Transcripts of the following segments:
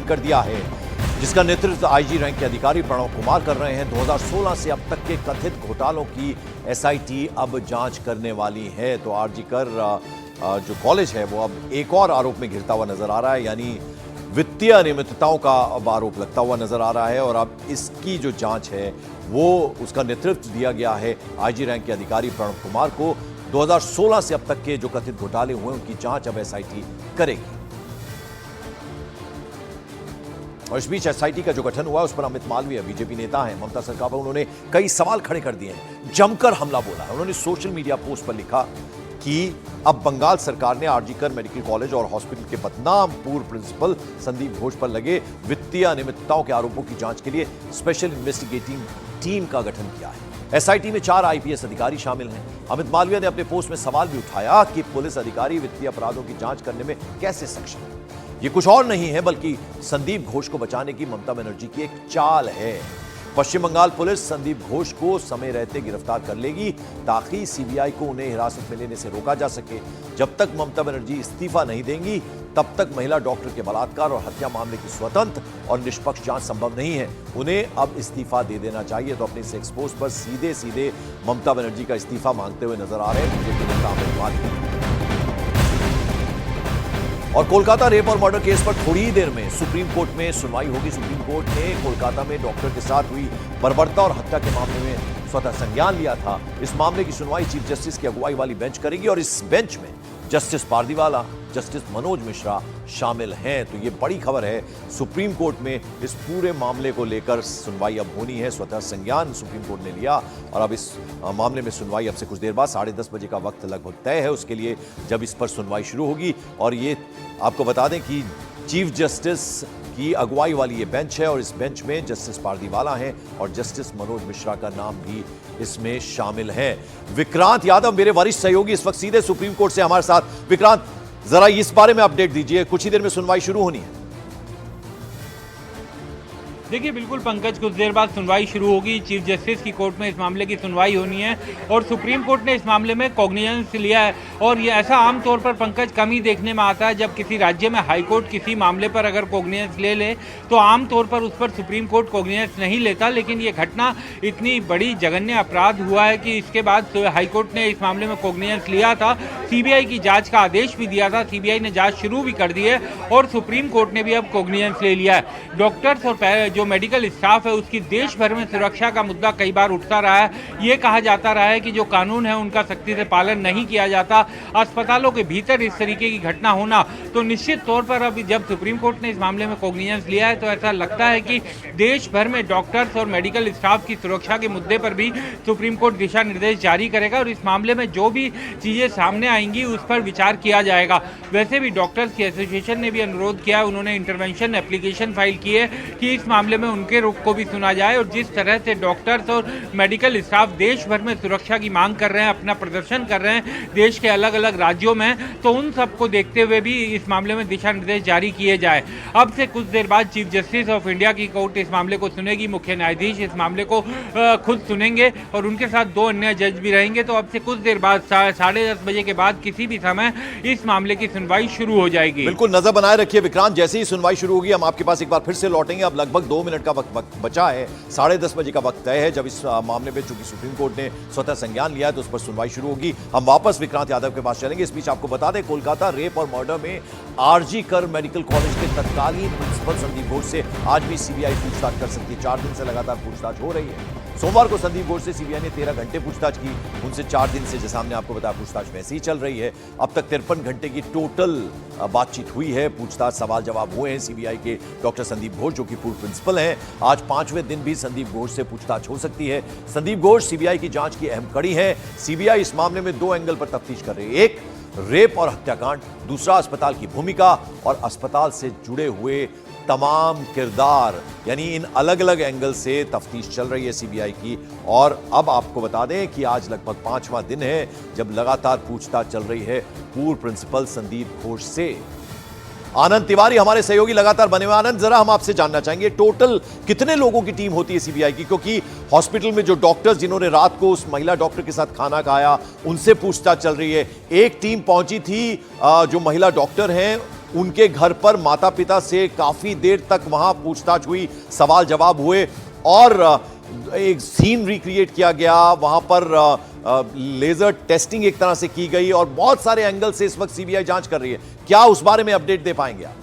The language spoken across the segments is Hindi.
कर दिया है, जिसका नेतृत्व आईजी रैंक के अधिकारी प्रणव कुमार कर रहे हैं। 2016 से अब तक के कथित घोटालों की एसआईटी अब जांच करने वाली है। तो आरजी कर जो कॉलेज है वो अब एक और आरोप में घिरता हुआ नजर आ रहा है, यानी वित्तीय अनियमितताओं का अब आरोप लगता हुआ नजर आ रहा है। और अब इसकी जो जांच है वो उसका नेतृत्व दिया गया है आईजी रैंक के अधिकारी प्रणव कुमार को। 2016 से अब तक के जो कथित घोटाले हुए उनकी जांच अब एसआईटी करेगी। और इस बीच एसआईटी का जो गठन हुआ है उस पर अमित मालवीय बीजेपी नेता हैं, ममता सरकार पर उन्होंने कई सवाल खड़े कर दिए हैं, जमकर हमला बोला है। उन्होंने सोशल मीडिया पोस्ट पर लिखा कि अब बंगाल सरकार ने आरजी कर मेडिकल कॉलेज और हॉस्पिटल के बदनाम पूर्व प्रिंसिपल संदीप घोष पर लगे वित्तीय अनियमितताओं के आरोपों की जांच के लिए स्पेशल इन्वेस्टिगेटिंग टीम का गठन किया है। एसआईटी में 4 आईपीएस अधिकारी शामिल हैं। अमित मालवीय ने अपने पोस्ट में सवाल भी उठाया कि पुलिस अधिकारी वित्तीय अपराधों की जांच करने में कैसे सक्षम है। ये कुछ और नहीं है बल्कि संदीप घोष को बचाने की ममता बनर्जी की एक चाल है। पश्चिम बंगाल पुलिस संदीप घोष को समय रहते गिरफ्तार कर लेगी ताकि सीबीआई को उन्हें हिरासत में लेने से रोका जा सके। जब तक ममता बनर्जी इस्तीफा नहीं देंगी तब तक महिला डॉक्टर के बलात्कार और हत्या मामले की स्वतंत्र और निष्पक्ष जांच संभव नहीं है। उन्हें अब इस्तीफा दे देना चाहिए। तो अपने इस एक्सपोज पर सीधे सीधे ममता बनर्जी का इस्तीफा मांगते हुए नजर आ रहे हैं बीजेपी नेता अमित मालवीय। और कोलकाता रेप और मर्डर केस पर थोड़ी ही देर में सुप्रीम कोर्ट में सुनवाई होगी। सुप्रीम कोर्ट ने कोलकाता में डॉक्टर के साथ हुई बर्बरता और हत्या के मामले में स्वतः संज्ञान लिया था। इस मामले की सुनवाई चीफ जस्टिस की अगुवाई वाली बेंच करेगी और इस बेंच में जस्टिस पारदीवाला, जस्टिस मनोज मिश्रा शामिल हैं। तो ये बड़ी खबर है, सुप्रीम कोर्ट में इस पूरे मामले को लेकर सुनवाई अब होनी है। स्वतः संज्ञान सुप्रीम कोर्ट ने लिया और अब इस मामले में सुनवाई अब से कुछ देर बाद 10:30 बजे का वक्त लगभग तय है उसके लिए, जब इस पर सुनवाई शुरू होगी। और ये आपको बता दें कि चीफ जस्टिस की अगुवाई वाली ये बेंच है और इस बेंच में जस्टिस पारदीवाला हैं और जस्टिस मनोज मिश्रा का नाम भी इसमें शामिल है। विक्रांत यादव मेरे वरिष्ठ सहयोगी इस वक्त सीधे सुप्रीम कोर्ट से हमारे साथ। विक्रांत, जरा इस बारे में अपडेट दीजिए, कुछ ही देर में सुनवाई शुरू होनी है। देखिए बिल्कुल पंकज, कुछ देर बाद सुनवाई शुरू होगी। चीफ जस्टिस की कोर्ट में इस मामले की सुनवाई होनी है और सुप्रीम कोर्ट ने इस मामले में कॉग्निजेंस लिया है। और ये ऐसा आमतौर पर पंकज कम ही देखने में आता है, जब किसी राज्य में हाई कोर्ट किसी मामले पर अगर कॉग्निजेंस ले ले तो आमतौर पर उस पर सुप्रीम कोर्ट कॉग्निजेंस नहीं लेता। लेकिन ये घटना इतनी बड़ी जघन्य अपराध हुआ है कि इसके बाद हाई कोर्ट ने इस मामले में कॉग्निजेंस लिया था। सीबीआई की जाँच का आदेश भी दिया था, सीबीआई ने जाँच शुरू भी कर दी है और सुप्रीम कोर्ट ने भी अब कॉग्निजेंस ले लिया है। डॉक्टर्स और जो मेडिकल स्टाफ है उसकी देश भर में सुरक्षा का मुद्दा कई बार उठता रहा है। ये कहा जाता रहा है कि जो कानून है उनका सख्ती से पालन नहीं किया जाता। अस्पतालों के भीतर इस तरीके की घटना होना, तो निश्चित तौर पर अब जब सुप्रीम कोर्ट ने इस मामले में कॉग्निजेंस लिया है तो ऐसा लगता है कि देश भर में डॉक्टर्स और मेडिकल स्टाफ की सुरक्षा के मुद्दे पर भी सुप्रीम कोर्ट दिशा निर्देश जारी करेगा और इस मामले में जो भी चीजें सामने आएंगी उस पर विचार किया जाएगा। वैसे भी डॉक्टर्स की एसोसिएशन ने भी अनुरोध किया है, उन्होंने इंटरवेंशन एप्लीकेशन फाइल की है कि इस मामले में उनके रुख को भी सुना जाए। और जिस तरह से डॉक्टर्स और मेडिकल स्टाफ देश भर में सुरक्षा की मांग कर रहे हैं, अपना प्रदर्शन कर रहे हैं देश के अलग अलग राज्यों में, तो उन सबको देखते हुए भी इस मामले में दिशा निर्देश जारी किए जाए। अब से कुछ देर बाद चीफ जस्टिस ऑफ इंडिया की कोर्ट इस मामले को सुनेगी। मुख्य न्यायाधीश इस मामले को खुद सुनेंगे और उनके साथ 2 अन्य जज भी रहेंगे। तो अब से कुछ देर बाद 10:30 बजे के बाद किसी भी समय इस मामले की सुनवाई शुरू हो जाएगी। बिल्कुल नजर बनाए रखिए विक्रांत, जैसे ही सुनवाई शुरू होगी हम आपके पास एक बार फिर से लौटेंगे। अब लगभग 2 मिनट का वक्त बचा है, 10:30 बजे का वक्त तय है जब इस मामले में चूंकि सुप्रीम कोर्ट ने स्वतः संज्ञान लिया है तो उस पर सुनवाई शुरू होगी। हम वापस विक्रांत यादव के पास चलेंगे। इस बीच आपको बता दें, कोलकाता रेप और मर्डर में आरजी कर मेडिकल कॉलेज के तत्कालीन प्रिंसिपल संदीप घोष से आज भी सीबीआई पूछताछ कर सकती है। 4 दिन से लगातार पूछताछ हो रही है। सोमवार को संदीप घोष से सीबीआई ने 13 घंटे पूछताछ की। उनसे 4 दिन से, जैसा हमने आपको बताया, पूछताछ वैसे ही चल रही है। अब तक 53 घंटे की टोटल बातचीत हुई है, पूछताछ सवाल जवाब हुए हैं। सीबीआई के डॉक्टर संदीप घोष जो कि पूर्व प्रिंसिपल हैं, आज 5वें दिन भी संदीप घोष से पूछताछ हो सकती है। संदीप घोष सीबीआई की जांच की अहम कड़ी है। सीबीआई इस मामले में 2 एंगल पर तफ्तीश कर रही है, एक रेप और हत्याकांड, दूसरा अस्पताल की भूमिका और अस्पताल से जुड़े हुए तमाम किरदार, यानी इन अलग अलग एंगल से तफ्तीश चल रही है सीबीआई की। और अब आपको बता दें कि आज लगभग 5वां दिन है जब लगातार पूछताछ चल रही है पूर्व प्रिंसिपल संदीप घोष से। आनंद तिवारी हमारे सहयोगी लगातार बने हुए। आनंद, जरा हम आपसे जानना चाहेंगे टोटल कितने लोगों की टीम होती है सीबीआई की, क्योंकि हॉस्पिटल में जो डॉक्टर्स जिन्होंने रात को उस महिला डॉक्टर के साथ खाना खाया उनसे पूछताछ चल रही है। एक टीम पहुंची थी जो महिला डॉक्टर हैं उनके घर पर माता पिता से काफी देर तक वहां पूछताछ हुई, सवाल जवाब हुए और एक सीन रिक्रिएट किया गया। वहां पर लेजर टेस्टिंग एक तरह से की गई और बहुत सारे एंगल से इस वक्त सीबीआई जांच कर रही है। क्या उस बारे में अपडेट दे पाएंगे आप?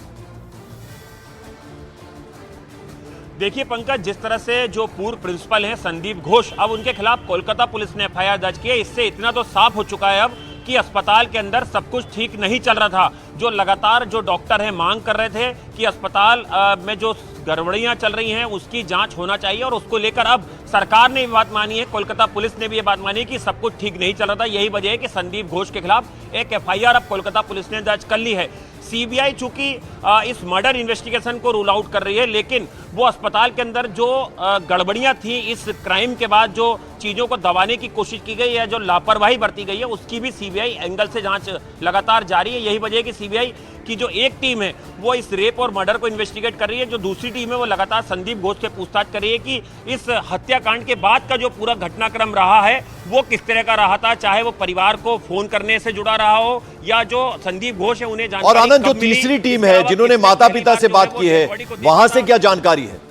देखिए पंकज, जिस तरह से जो पूर्व प्रिंसिपल हैं संदीप घोष, अब उनके खिलाफ कोलकाता पुलिस ने एफआईआर दर्ज की है। इससे इतना तो साफ हो चुका है अब कि अस्पताल के अंदर सब कुछ ठीक नहीं चल रहा था। जो लगातार जो डॉक्टर हैं मांग कर रहे थे कि अस्पताल में जो गड़बड़ियां चल रही हैं उसकी जांच होना चाहिए, और उसको लेकर अब सरकार ने भी बात मानी है, कोलकाता पुलिस ने भी ये बात मानी है कि सब कुछ ठीक नहीं चल रहा था। यही वजह है कि संदीप घोष के खिलाफ एक एफआईआर अब कोलकाता पुलिस ने दर्ज कर ली है। सीबीआई चूंकि इस मर्डर इन्वेस्टिगेशन को रूल आउट कर रही है, लेकिन वो अस्पताल के अंदर जो गड़बड़ियां थी इस क्राइम के बाद, जो चीजों को दबाने की कोशिश की गई है, जो लापरवाही बरती गई है, उसकी भी सीबीआई एंगल से जांच लगातार जारी है। यही वजह है कि सीबीआई की जो एक टीम है वो इस रेप और मर्डर को इन्वेस्टिगेट कर रही है, जो दूसरी टीम है वो लगातार संदीप घोष से पूछताछ कर रही है कि इस हत्याकांड के बाद का जो पूरा घटनाक्रम रहा है वो किस तरह का रहा था, चाहे वो परिवार को फोन करने से जुड़ा रहा हो या जो संदीप घोष है उन्हें जानकारी। और आनंद, जो तीसरी टीम है जिन्होंने माता पिता से बात की है, वहां से क्या जानकारी है?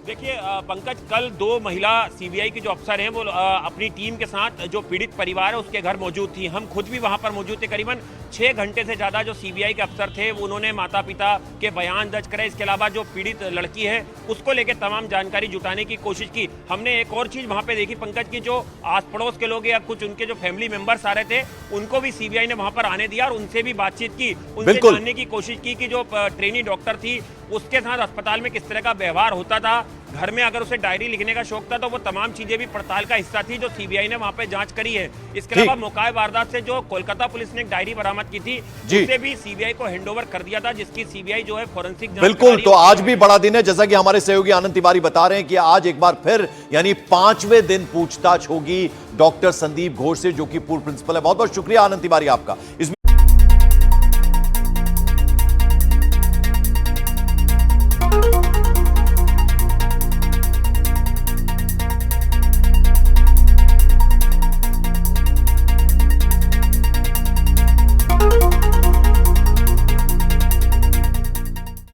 देखिए पंकज, कल 2 महिला सीबीआई की जो अफसर हैं वो अपनी टीम के साथ जो पीड़ित परिवार है उसके घर मौजूद थी। हम खुद भी वहां पर मौजूद थे। करीबन 6 घंटे से ज्यादा जो सीबीआई के अफसर थे उन्होंने माता पिता के बयान दर्ज करे। इसके अलावा जो पीड़ित लड़की है उसको लेकर तमाम जानकारी जुटाने की कोशिश की। हमने एक और चीज वहां पे देखी पंकज की, जो आस पड़ोस के लोग या कुछ उनके जो फैमिली मेंबर्स आ रहे थे उनको भी सीबीआई ने वहां पर आने दिया और उनसे भी बातचीत की, उनसे जानने की कोशिश की कि जो ट्रेनी डॉक्टर थी उसके साथ अस्पताल में किस तरह का व्यवहार होता था, घर में अगर उसे डायरी लिखने का शौक था, तो वो तमाम चीजें भी पड़ताल का हिस्सा थी जो सीबीआई ने वहां पे जांच करी है। इसके अलावा मौका वारदात से जो कोलकाता पुलिस ने एक डायरी बरामद की थी उसे भी सीबीआई को हैंडओवर कर दिया था, जिसकी सीबीआई जो है फोरेंसिक जांच। बिल्कुल, तो आज भी बड़ा दिन है, जैसा कि हमारे सहयोगी आनंद तिवारी बता रहे हैं कि आज एक बार फिर यानी 5वें दिन पूछताछ होगी डॉक्टर संदीप घोष से, जो कि पूर्व प्रिंसिपल है। बहुत बहुत शुक्रिया आनंद तिवारी आपका।